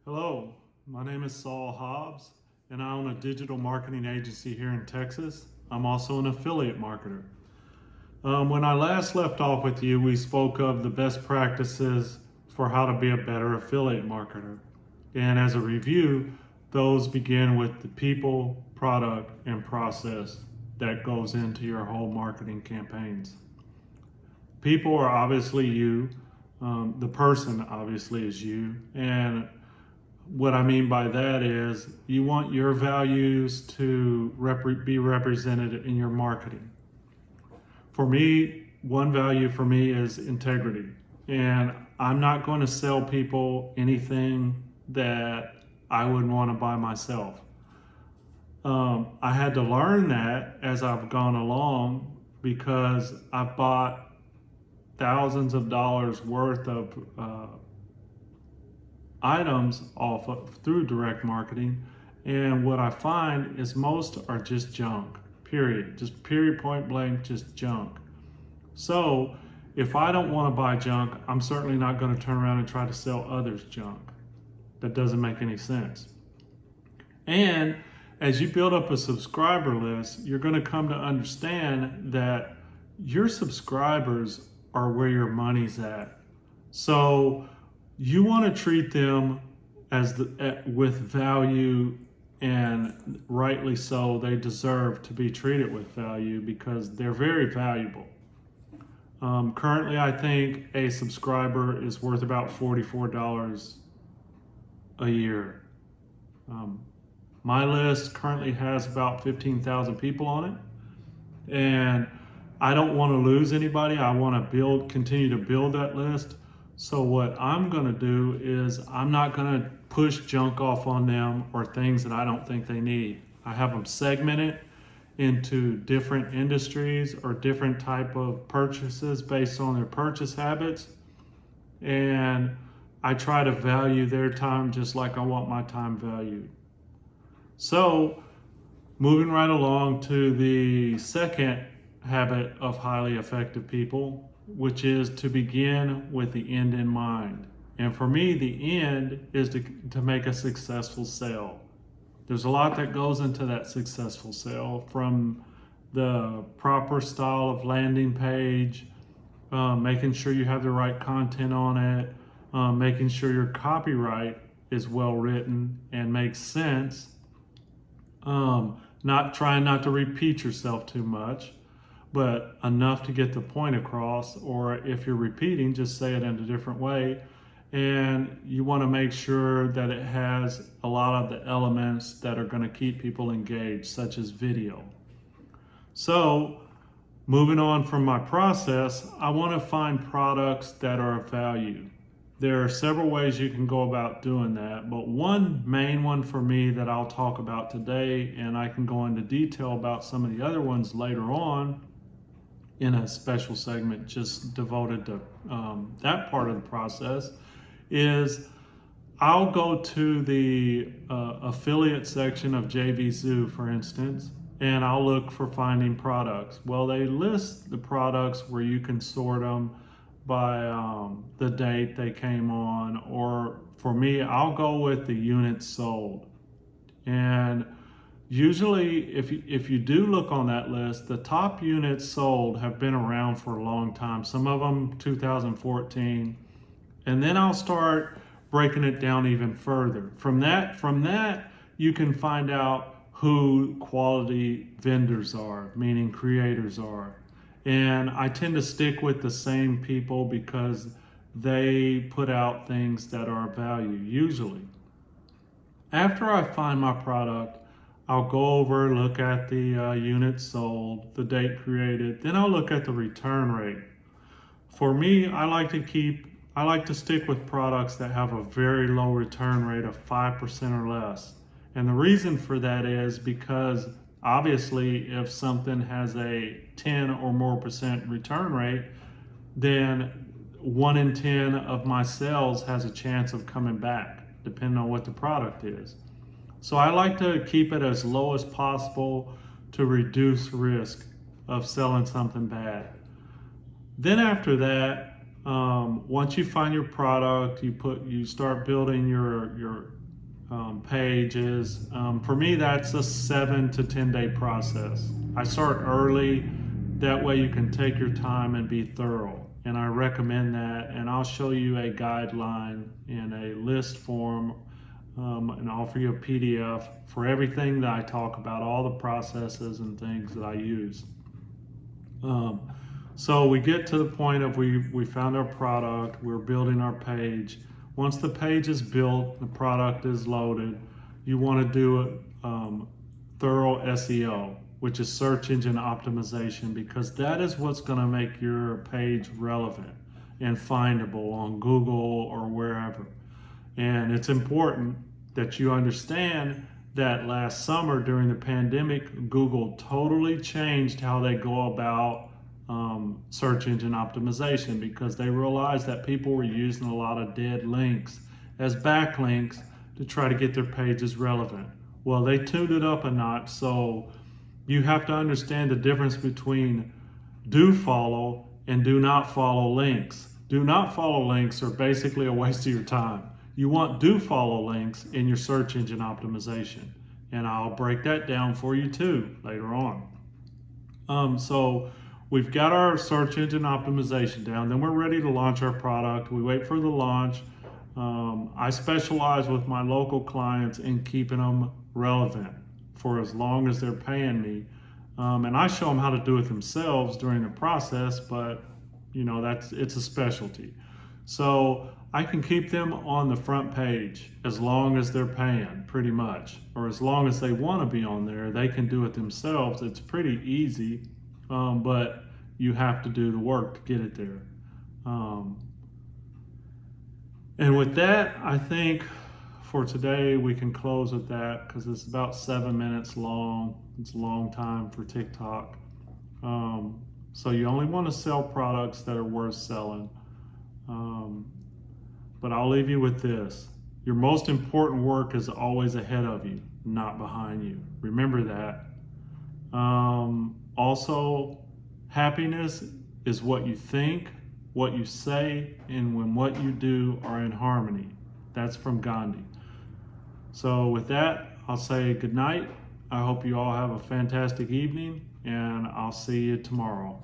Hello, my name is Saul Hobbs, and I own a digital marketing agency here in Texas. I'm also an affiliate marketer. When I last left off with you, we spoke of the best practices for how to be a better affiliate marketer. And as a review, those begin with the people, product, and process that goes into your whole marketing campaigns. People are obviously you. The person obviously is you. And what I mean by that is you want your values to be represented in your marketing. For me, one value for me is integrity. And I'm not going to sell people anything that I wouldn't want to buy myself. I had to learn that as I've gone along because I've bought thousands of dollars worth of items through direct marketing, and what I find is most are just junk. Period. Just period, point blank, just junk. So if I don't want to buy junk, I'm certainly not going to turn around and try to sell others junk. That doesn't make any sense. And as you build up a subscriber list, you're going to come to understand that your subscribers are where your money's at. So you want to treat them with value, and rightly so. They deserve to be treated with value because they're very valuable. Currently, I think a subscriber is worth about $44 a year. My list currently has about 15,000 people on it, and I don't want to lose anybody. I want to continue to build that list. So what I'm going to do is I'm not going to push junk off on them or things that I don't think they need. I have them segmented into different industries or different type of purchases based on their purchase habits. And I try to value their time just like I want my time valued. So moving right along to the second habit of highly effective people, which is to begin with the end in mind. And for me, the end is to make a successful sale. There's a lot that goes into that successful sale, from the proper style of landing page, making sure you have the right content on it, making sure your copyright is well written and makes sense, not trying not to repeat yourself too much, but enough to get the point across, or if you're repeating, just say it in a different way. And you want to make sure that it has a lot of the elements that are going to keep people engaged, such as video. So moving on from my process, I want to find products that are of value. There are several ways you can go about doing that, but one main one for me that I'll talk about today, and I can go into detail about some of the other ones later on in a special segment just devoted to that part of the process, is I'll go to the affiliate section of JVZoo, for instance, and I'll look for finding products. Well, they list the products where you can sort them by the date they came on, or for me, I'll go with the units sold. And usually, if you do look on that list, the top units sold have been around for a long time. Some of them 2014, and then I'll start breaking it down even further. From that, you can find out who quality vendors are, meaning creators are. And I tend to stick with the same people because they put out things that are of value, usually. After I find my product, I'll go over, look at the units sold, the date created, then I'll look at the return rate. For me, I like to stick with products that have a very low return rate of 5% or less. And the reason for that is because obviously if something has a 10 or more % return rate, then 1 in 10 of my sales has a chance of coming back, depending on what the product is. So I like to keep it as low as possible to reduce risk of selling something bad. Then after that, Once you find your product, you start building your pages. For me, that's a 7 to 10 day process. I start early, that way you can take your time and be thorough. And I recommend that. And I'll show you a guideline in a list form, and offer you a PDF for everything that I talk about, all the processes and things that I use. So we get to the point of we found our product, we're building our page. Once the page is built, the product is loaded, you want to do thorough SEO, which is search engine optimization, because that is what's going to make your page relevant and findable on Google or wherever. And it's important that you understand that last summer during the pandemic, Google totally changed how they go about search engine optimization, because they realized that people were using a lot of dead links as backlinks to try to get their pages relevant. Well, they tuned it up a notch, so you have to understand the difference between do follow and do not follow links. Do not follow links are basically a waste of your time. You want do follow links in your search engine optimization, and I'll break that down for you too later on. So we've got our search engine optimization down, then we're ready to launch our product. We wait for the launch. I specialize with my local clients in keeping them relevant for as long as they're paying me. And I show them how to do it themselves during the process, but it's a specialty. So I can keep them on the front page as long as they're paying, pretty much, or as long as they want to be on there. They can do it themselves. It's pretty easy, but you have to do the work to get it there. And with that, I think for today we can close with that, because it's about 7 minutes long. It's a long time for TikTok. So you only want to sell products that are worth selling. But I'll leave you with this. Your most important work is always ahead of you, not behind you. Remember that. Also, happiness is what you think, what you say, and when what you do are in harmony. That's from Gandhi. So with that, I'll say good night. I hope you all have a fantastic evening, and I'll see you tomorrow.